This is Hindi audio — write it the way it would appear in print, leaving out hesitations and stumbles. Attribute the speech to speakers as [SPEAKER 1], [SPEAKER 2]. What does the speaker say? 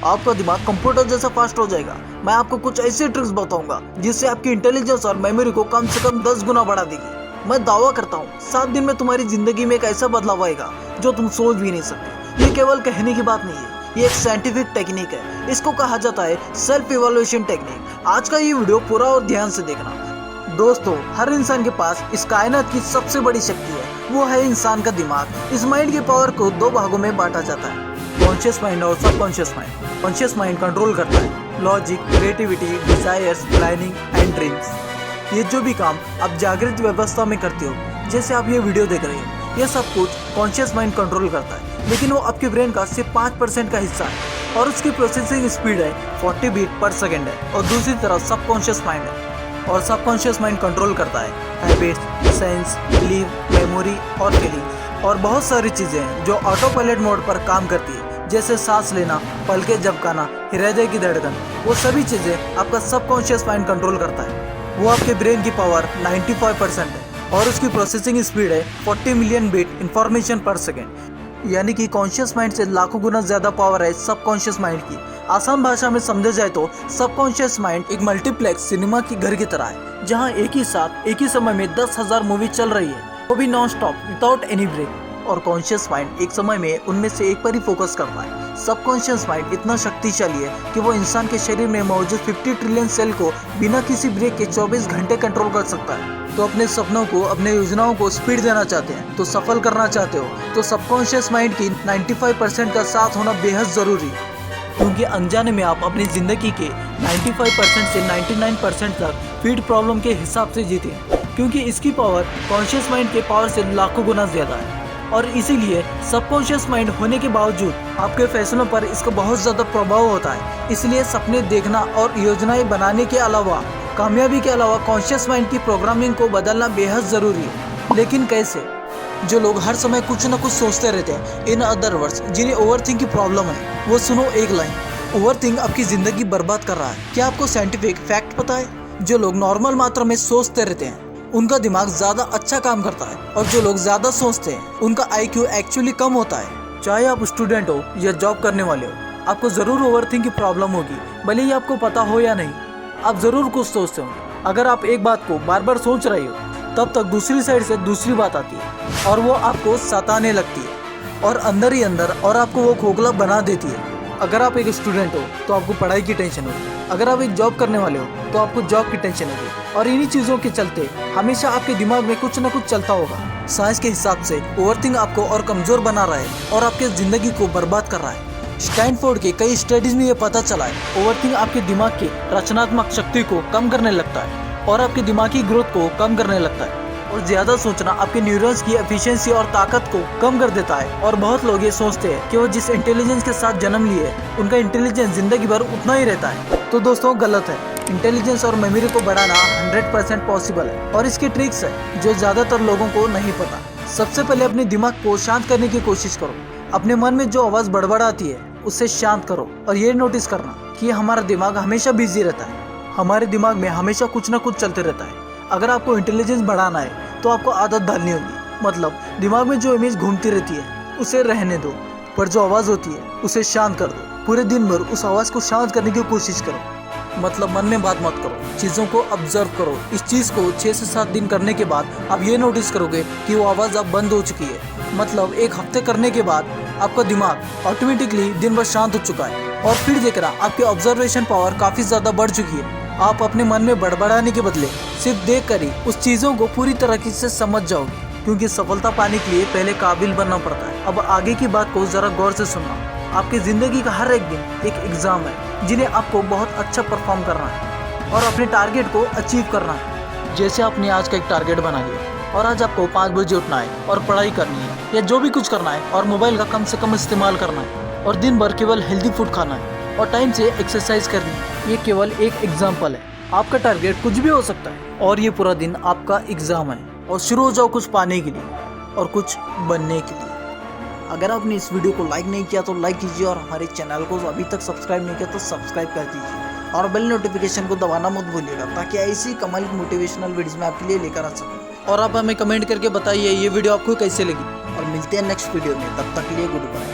[SPEAKER 1] आपका दिमाग कंप्यूटर जैसा फास्ट हो जाएगा। मैं आपको कुछ ऐसे ट्रिक्स बताऊंगा जिससे आपकी इंटेलिजेंस और मेमोरी को कम से कम 10 गुना बढ़ा देगी। मैं दावा करता हूँ 7 दिन में तुम्हारी जिंदगी में एक ऐसा बदलाव आएगा जो तुम सोच भी नहीं सकते। ये केवल कहने की बात नहीं है, ये एक साइंटिफिक टेक्निक है। इसको कहा जाता है सेल्फ इवैल्यूएशन टेक्निक। आज का ये वीडियो पूरा और ध्यान से देखना। दोस्तों, हर इंसान के पास इस कायनात की सबसे बड़ी शक्ति है, वो है इंसान का दिमाग। इस माइंड की पावर को 2 भागों में बांटा जाता है, कॉन्शियस माइंड और subconscious mind. Conscious mind control करता है logic, creativity, desires, planning and dreams. ये जो भी काम आप जागृत व्यवस्था में करते हो, जैसे आप ये वीडियो देख रहे हैं, ये सब कुछ कॉन्शियस माइंड कंट्रोल करता है। लेकिन वो आपके ब्रेन का सिर्फ 5% का हिस्सा है और उसकी प्रोसेसिंग स्पीड है 40 बीट पर सेकेंड है। और दूसरी तरफ सबकॉन्शियस माइंड है, और सबकॉन्शियस माइंड कंट्रोल करता है हैबिट्स, सेंस, बिलीव, मेमोरी और फीलिंग और बहुत सारी चीज़ें हैं जो ऑटो पायलट मोड पर काम करती है, जैसे सांस लेना, पलकें झपकाना, हृदय की धड़कन। वो सभी चीज़ें आपका सबकॉन्शियस माइंड कंट्रोल करता है। वो आपके ब्रेन की पावर 95% है और उसकी प्रोसेसिंग स्पीड है 40 मिलियन बिट इंफॉर्मेशन पर सेकेंड। यानी कि कॉन्शियस माइंड से लाखों गुना ज़्यादा पावर है सबकॉन्शियस माइंड की। आसान भाषा में समझा जाए तो सबकॉन्शियस माइंड एक मल्टीप्लेक्स सिनेमा की घर की तरह है, जहां एक ही साथ एक ही समय में 10,000 मूवी चल रही है, वो भी non stop without any break. और कॉन्शियस माइंड एक समय में उनमें से एक पर ही फोकस करता है। सबकॉन्शियस माइंड इतना शक्तिशाली है कि वो इंसान के शरीर में मौजूद 50 ट्रिलियन सेल को बिना किसी ब्रेक के 24 घंटे कंट्रोल कर सकता है। तो अपने सपनों को, अपने योजनाओं को स्पीड देना चाहते हैं, तो सफल करना चाहते हो, तो सबकॉन्शियस माइंड की 95% का साथ होना बेहद जरूरी है। क्योंकि अनजाने में आप अपनी जिंदगी के 95% से 99% तक फीड प्रॉब्लम के हिसाब से जीते, क्योंकि इसकी पावर कॉन्शियस माइंड के पावर से लाखों गुना ज्यादा है। और इसीलिए सबकॉन्शियस माइंड होने के बावजूद आपके फैसलों पर इसका बहुत ज़्यादा प्रभाव होता है। इसलिए सपने देखना और योजनाएं बनाने के अलावा, कामयाबी के अलावा कॉन्शियस माइंड की प्रोग्रामिंग को बदलना बेहद ज़रूरी है। लेकिन कैसे? जो लोग हर समय कुछ न कुछ सोचते रहते हैं, इन अदर वर्ड्स जिन्हें ओवरथिंक की प्रॉब्लम है, वो सुनो एक लाइन। ओवरथिंक आपकी ज़िंदगी बर्बाद कर रहा है। क्या आपको साइंटिफिक फैक्ट पता है? जो लोग नॉर्मल मात्रा में सोचते रहते हैं, उनका दिमाग ज़्यादा अच्छा काम करता है, और जो लोग ज़्यादा सोचते हैं, उनका IQ एक्चुअली कम होता है। चाहे आप स्टूडेंट हो या जॉब करने वाले हो, आपको ज़रूर ओवरथिंक की प्रॉब्लम होगी, भले ही आपको पता हो या नहीं। आप ज़रूर कुछ सोचते हो। अगर आप एक बात को बार बार सोच रहे हो, तब तक दूसरी साइड से दूसरी बात आती है और वो आपको सताने लगती है और अंदर ही अंदर और आपको वो खोखला बना देती है। अगर आप एक स्टूडेंट हो तो आपको पढ़ाई की टेंशन होगी, अगर आप एक जॉब करने वाले हो तो आपको जॉब की टेंशन होगी, और इन्हीं चीज़ों के चलते हमेशा आपके दिमाग में कुछ न कुछ चलता होगा। साइंस के हिसाब से ओवरथिंक आपको और कमज़ोर बना रहा है और आपके ज़िंदगी को बर्बाद कर रहा है। स्टैनफोर्ड के कई स्टडीज में ये पता चला है, ओवरथिंक आपके दिमाग की रचनात्मक शक्ति को कम करने लगता है और आपके दिमागी ग्रोथ को कम करने लगता है। और ज़्यादा सोचना आपके न्यूरॉन्स की एफिशिएंसी और ताकत को कम कर देता है। और बहुत लोग ये सोचते हैं कि वो जिस इंटेलिजेंस के साथ जन्म लिए, उनका इंटेलिजेंस जिंदगी भर उतना ही रहता है। तो दोस्तों, गलत है। इंटेलिजेंस और मेमोरी को बढ़ाना 100% पॉसिबल है, और इसकी ट्रिक्स है जो ज़्यादातर लोगों को नहीं पता। सबसे पहले अपने दिमाग को शांत करने की कोशिश करो। अपने मन में जो आवाज़ बड़बड़ाती है उससे शांत करो, और ये नोटिस करना कि हमारा दिमाग हमेशा बिजी रहता है। हमारे दिमाग में हमेशा कुछ ना कुछ चलते रहता है। अगर आपको इंटेलिजेंस बढ़ाना है तो आपको आदत डालनी होगी, मतलब दिमाग में जो इमेज घूमती रहती है उसे रहने दो, पर जो आवाज़ होती है उसे शांत कर दो। पूरे दिन भर उस आवाज़ को शांत करने की कोशिश करो, मतलब मन में बात मत करो, चीज़ों को ऑब्जर्व करो। इस चीज़ को 6 से 7 दिन करने के बाद आप ये नोटिस करोगे कि वो आवाज़ अब बंद हो चुकी है। मतलब 1 हफ्ते करने के बाद आपका दिमाग ऑटोमेटिकली दिन भर शांत हो चुका है, और फिर देखना आपकी ऑब्जर्वेशन पावर काफ़ी ज़्यादा बढ़ चुकी है। आप अपने मन में बड़बड़ाने के बदले सिर्फ देख कर ही उस चीज़ों को पूरी तरीके से समझ जाओगे, क्योंकि सफलता पाने के लिए पहले काबिल बनना पड़ता है। अब आगे की बात को ज़रा गौर से सुनना। आपकी ज़िंदगी का हर एक दिन एक एग्ज़ाम है, जिन्हें आपको बहुत अच्छा परफॉर्म करना है और अपने टारगेट को अचीव करना है। जैसे आपने आज का एक टारगेट बना लिया और आज आपको 5 बजे उठना है और पढ़ाई करनी है या जो भी कुछ करना है, और मोबाइल का कम से कम इस्तेमाल करना है, और दिन भर केवल हेल्दी फूड खाना है और टाइम से एक्सरसाइज करनी है। ये केवल एक एग्जाम्पल है। आपका टारगेट कुछ भी हो सकता है, और ये पूरा दिन आपका एग्जाम है। और शुरू हो जाओ कुछ पाने के लिए और कुछ बनने के लिए। अगर आपने इस वीडियो को लाइक नहीं किया तो लाइक कीजिए, और हमारे चैनल को अभी तक सब्सक्राइब नहीं किया तो सब्सक्राइब कर दीजिए, और बेल नोटिफिकेशन को दबाना मत भूलिएगा, ताकि ऐसी कमाल की मोटिवेशनल वीडियोस मैं आपके लिए लेकर आ सकूँ। और आप हमें कमेंट करके बताइए ये वीडियो आपको कैसे लगी, और मिलते हैं नेक्स्ट वीडियो में। तब तक के लिए गुड बाय।